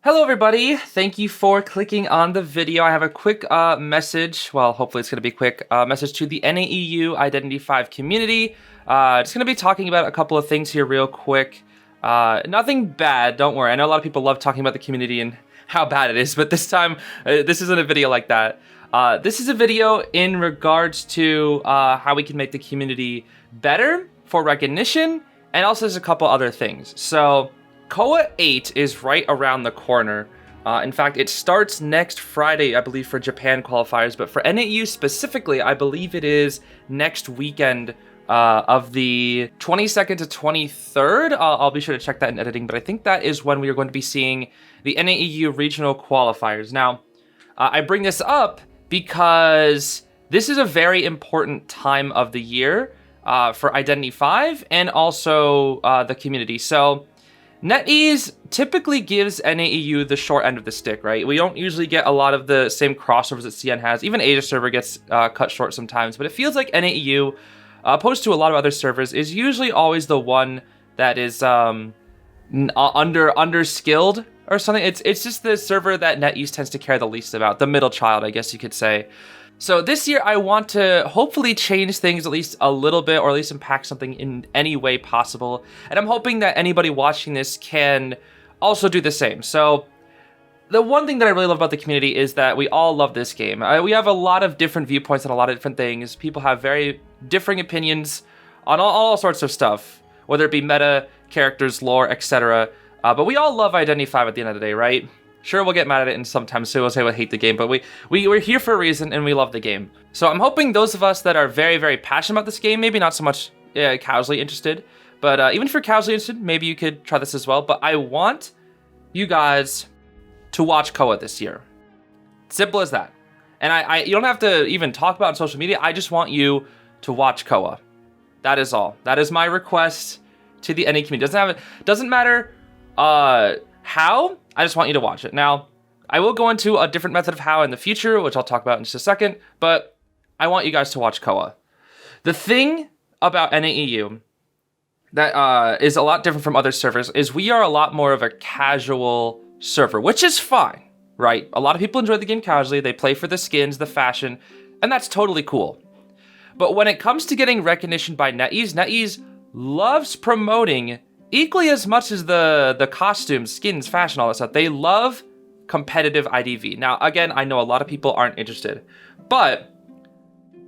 Hello everybody, thank you for clicking on the video. I have a quick message, well hopefully it's going to be quick, message to the NAEU Identity 5 community. Just going to be talking about a couple of things here real quick. Nothing bad, don't worry. I know a lot of people love talking about the community and how bad it is, but this time, this isn't a video like that. This is a video in regards to how we can make the community better for recognition, and also there's a couple other things. So, KOA 8 is right around the corner. In fact, it starts next Friday, I believe, for Japan qualifiers, but for NAU specifically, I believe it is next weekend of the 22nd to 23rd. I'll be sure to check that in editing, but I think that is when we are going to be seeing the NAEU regional qualifiers. Now, I bring this up because this is a very important time of the year for Identity 5 and also the community. So, NetEase typically gives NAEU the short end of the stick, right? We don't usually get a lot of the same crossovers that CN has. Even Asia server gets cut short sometimes, but it feels like NAEU, opposed to a lot of other servers, is usually always the one that is under-skilled or something. It's just the server that NetEase tends to care the least about, the middle child, I guess you could say. So this year, I want to hopefully change things at least a little bit, or at least impact something in any way possible. And I'm hoping that anybody watching this can also do the same. So the one thing that I really love about the community is that we all love this game. We have a lot of different viewpoints on a lot of different things. People have very differing opinions on all sorts of stuff, whether it be meta, characters, lore, etc. But we all love Identity 5 at the end of the day, right? Sure, we'll get mad at it, and sometimes we'll say we'll hate the game, but we're here for a reason, and we love the game. So I'm hoping those of us that are very, very passionate about this game, maybe not so much casually interested, but even if you're casually interested, maybe you could try this as well. But I want you guys to watch KOA this year. Simple as that. And you don't have to even talk about it on social media. I just want you to watch KOA. That is all. That is my request to the NA community. Doesn't matter how. I just want you to watch it. Now, I will go into a different method of how in the future, which I'll talk about in just a second, but I want you guys to watch KOA. The thing about NAEU that is a lot different from other servers is we are a lot more of a casual server, which is fine, right? A lot of people enjoy the game casually. They play for the skins, the fashion, and that's totally cool. But when it comes to getting recognition by NetEase loves promoting equally as much as the costumes, skins, fashion, all that stuff. They love competitive IDV. Now, again, I know a lot of people aren't interested, but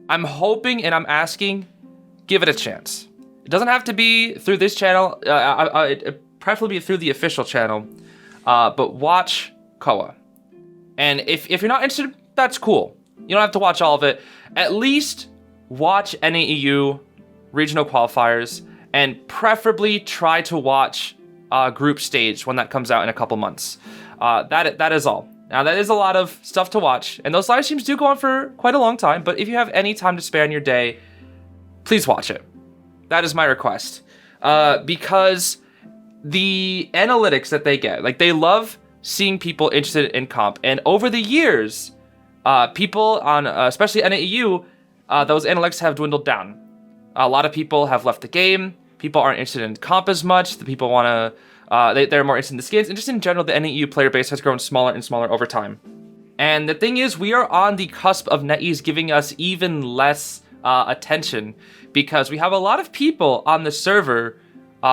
I'm hoping and I'm asking, give it a chance. It doesn't have to be through this channel, preferably through the official channel, but watch KOA. And if you're not interested, that's cool. You don't have to watch all of it. At least watch NAEU regional qualifiers, and preferably try to watch group stage when that comes out in a couple months. That is all. Now, that is a lot of stuff to watch, and those live streams do go on for quite a long time, but if you have any time to spare in your day, please watch it. That is my request. Because the analytics that they get, like, they love seeing people interested in comp, and over the years, people on, especially NAEU, those analytics have dwindled down. A lot of people have left the game. People aren't interested in comp as much. The people want to, they're more interested in the skins. And just in general, the NAEU player base has grown smaller and smaller over time. And the thing is, we are on the cusp of NetEase giving us even less attention, because we have a lot of people on the server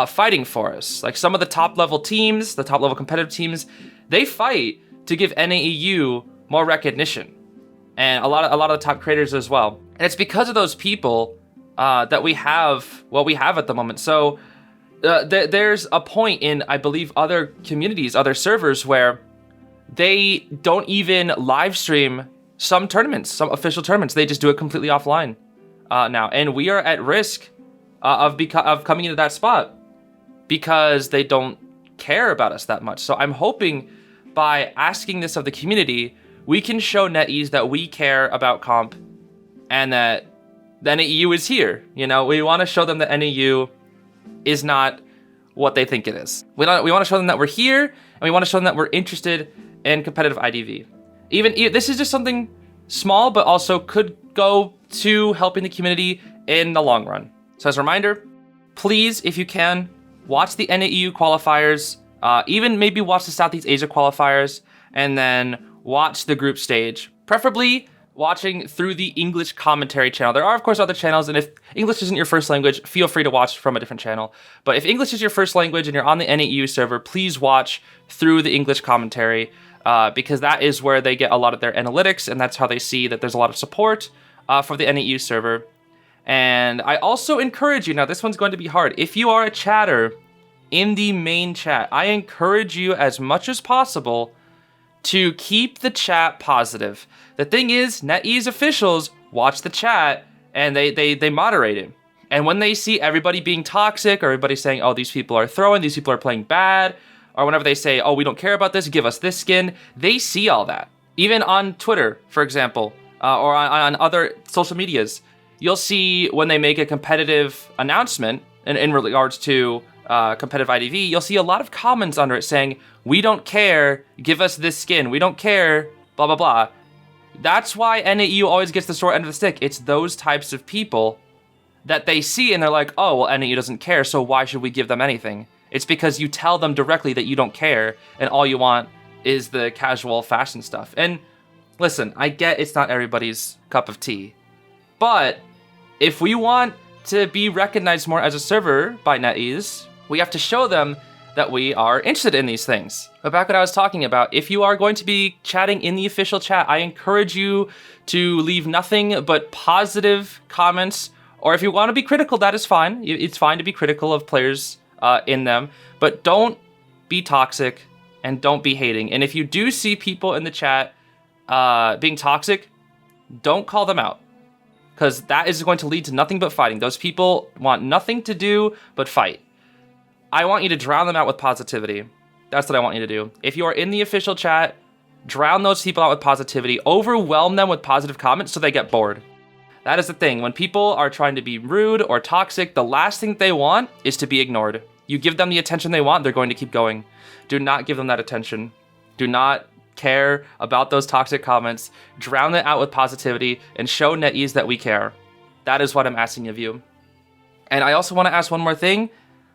fighting for us. Like some of the top level teams, the top level competitive teams, they fight to give NAEU more recognition. And a lot of the top creators as well. And it's because of those people that we have what we have at the moment. So there's a point in, I believe, other communities, other servers, where they don't even live stream some tournaments, some official tournaments. They just do it completely offline now. And we are at risk of coming into that spot because they don't care about us that much. So I'm hoping by asking this of the community, we can show NetEase that we care about comp and that the NAEU is here. You know, we want to show them that NAEU is not what they think it is. We want to show them that we're here, and we want to show them that we're interested in competitive IDV. Even this is just something small, but also could go to helping the community in the long run. So as a reminder, please, if you can, watch the NAEU qualifiers Even maybe watch the Southeast Asia qualifiers and then watch the group stage, preferably watching through the English commentary channel. There are, of course, other channels, and if English isn't your first language, feel free to watch from a different channel. But if English is your first language and you're on the NAEU server, please watch through the English commentary, because that is where they get a lot of their analytics, and that's how they see that there's a lot of support for the NAEU server. And I also encourage you, now this one's going to be hard, if you are a chatter in the main chat, I encourage you as much as possible to keep the chat positive. The thing is, NetEase officials watch the chat and they moderate it. And when they see everybody being toxic, or everybody saying, oh, these people are throwing, these people are playing bad, or whenever they say, oh, we don't care about this, give us this skin, they see all that. Even on Twitter, for example, or on other social medias, you'll see when they make a competitive announcement in regards to competitive IDV, you'll see a lot of comments under it saying, we don't care, give us this skin, we don't care, blah, blah, blah. That's why NAEU always gets the short end of the stick. It's those types of people that they see and they're like, oh, well, NAEU doesn't care, so why should we give them anything? It's because you tell them directly that you don't care and all you want is the casual fashion stuff. And listen, I get it's not everybody's cup of tea, but if we want to be recognized more as a server by NetEase, we have to show them that we are interested in these things. But back what I was talking about, if you are going to be chatting in the official chat, I encourage you to leave nothing but positive comments, or if you want to be critical, that is fine. It's fine to be critical of players in them, but don't be toxic and don't be hating. And if you do see people in the chat being toxic, don't call them out, because that is going to lead to nothing but fighting. Those people want nothing to do but fight. I want you to drown them out with positivity. That's what I want you to do. If you are in the official chat, drown those people out with positivity. Overwhelm them with positive comments so they get bored. That is the thing. When people are trying to be rude or toxic, the last thing they want is to be ignored. You give them the attention they want, they're going to keep going. Do not give them that attention. Do not care about those toxic comments. Drown it out with positivity and show NetEase that we care. That is what I'm asking of you. And I also want to ask one more thing.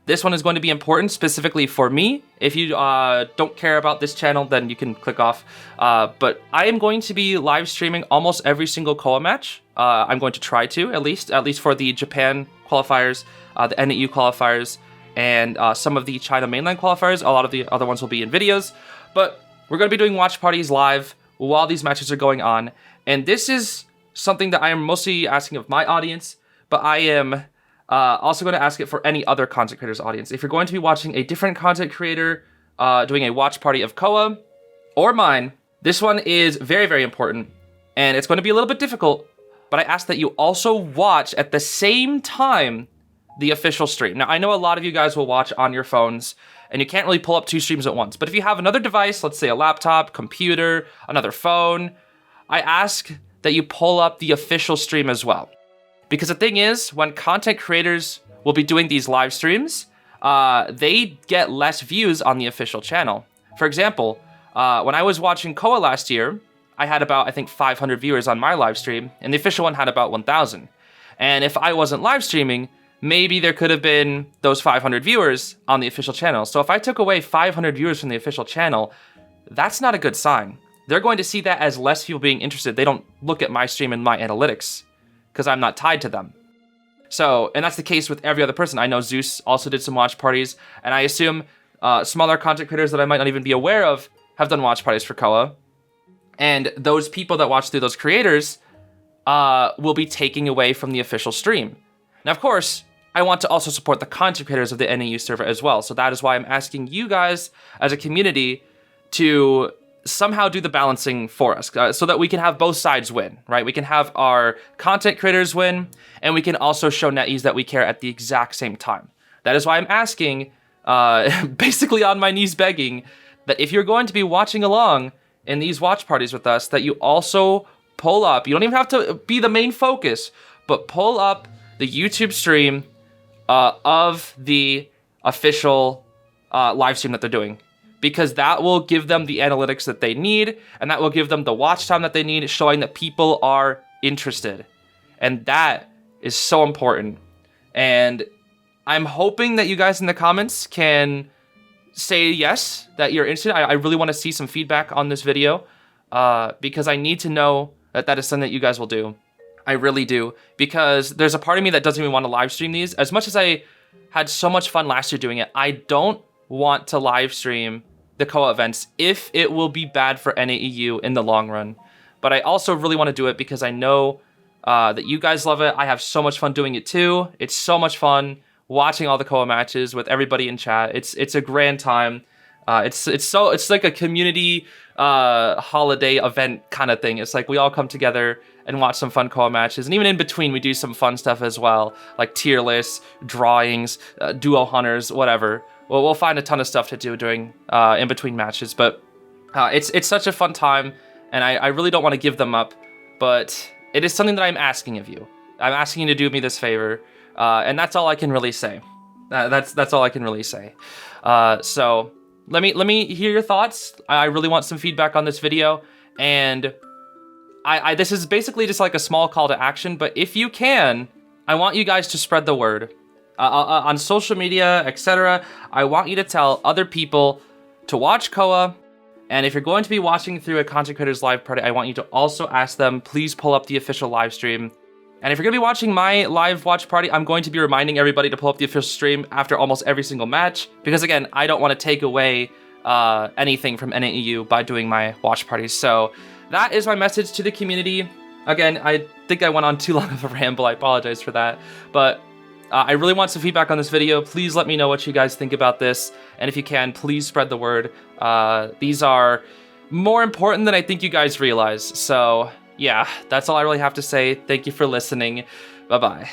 This one is going to be important specifically for me. If you don't care about this channel, then you can click off. But I am going to be live streaming almost every single Koa match. I'm going to try to, at least for the Japan qualifiers, the NAU qualifiers, and some of the China mainland qualifiers. A lot of the other ones will be in videos. But we're going to be doing watch parties live while these matches are going on. And this is something that I am mostly asking of my audience, but I am also going to ask it for any other content creators audience. If you're going to be watching a different content creator doing a watch party of Koa or mine, this one is very, very important, and it's going to be a little bit difficult, but I ask that you also watch at the same time the official stream. Now, I know a lot of you guys will watch on your phones, and you can't really pull up two streams at once, but if you have another device, let's say a laptop, computer, another phone, I ask that you pull up the official stream as well. Because the thing is, when content creators will be doing these live streams, they get less views on the official channel. For example, when I was watching Koa last year, I had about, I think, 500 viewers on my live stream, and the official one had about 1,000. And if I wasn't live streaming, maybe there could have been those 500 viewers on the official channel. So if I took away 500 viewers from the official channel, that's not a good sign. They're going to see that as less people being interested. They don't look at my stream and my analytics, because I'm not tied to them. So, and that's the case with every other person. I know Zeus also did some watch parties, and I assume smaller content creators that I might not even be aware of have done watch parties for Koa. And those people that watch through those creators will be taking away from the official stream. Now, of course, I want to also support the content creators of the NAU server as well. So that is why I'm asking you guys as a community to somehow do the balancing for us so that we can have both sides win, right? We can have our content creators win, and we can also show NetEase that we care at the exact same time. That is why I'm asking, basically on my knees begging, that if you're going to be watching along in these watch parties with us, that you also pull up, you don't even have to be the main focus, but pull up the YouTube stream of the official live stream that they're doing. Because that will give them the analytics that they need, and that will give them the watch time that they need, showing that people are interested. And that is so important. And I'm hoping that you guys in the comments can say yes, that you're interested. I really want to see some feedback on this video because I need to know that is something that you guys will do. I really do, because there's a part of me that doesn't even want to live stream these. As much as I had so much fun last year doing it, I don't want to live stream the COA events if it will be bad for NAEU in the long run. But I also really want to do it because I know that you guys love it. I have so much fun doing it too. It's so much fun watching all the COA matches with everybody in chat. It's a grand time. It's like a community holiday event kind of thing. It's like we all come together and watch some fun COA matches, and even in between we do some fun stuff as well, like tier lists, drawings, duo hunters, whatever. Well, we'll find a ton of stuff to do during in between matches, but it's such a fun time, and I really don't want to give them up, but it is something that I'm asking of you. I'm asking you to do me this favor, and that's all I can really say. That's all I can really say. So let me hear your thoughts. I really want some feedback on this video, and this is basically just like a small call to action, but if you can, I want you guys to spread the word on social media, etc. I want you to tell other people to watch COA, and if you're going to be watching through a content creators live party, I want you to also ask them, please pull up the official live stream. And if you're going to be watching my live watch party, I'm going to be reminding everybody to pull up the official stream after almost every single match, because again, I don't want to take away anything from NAEU by doing my watch parties. So that is my message to the community. Again, I think I went on too long of a ramble. I apologize for that. But I really want some feedback on this video. Please let me know what you guys think about this. And if you can, please spread the word. These are more important than I think you guys realize. So yeah, that's all I really have to say. Thank you for listening. Bye-bye.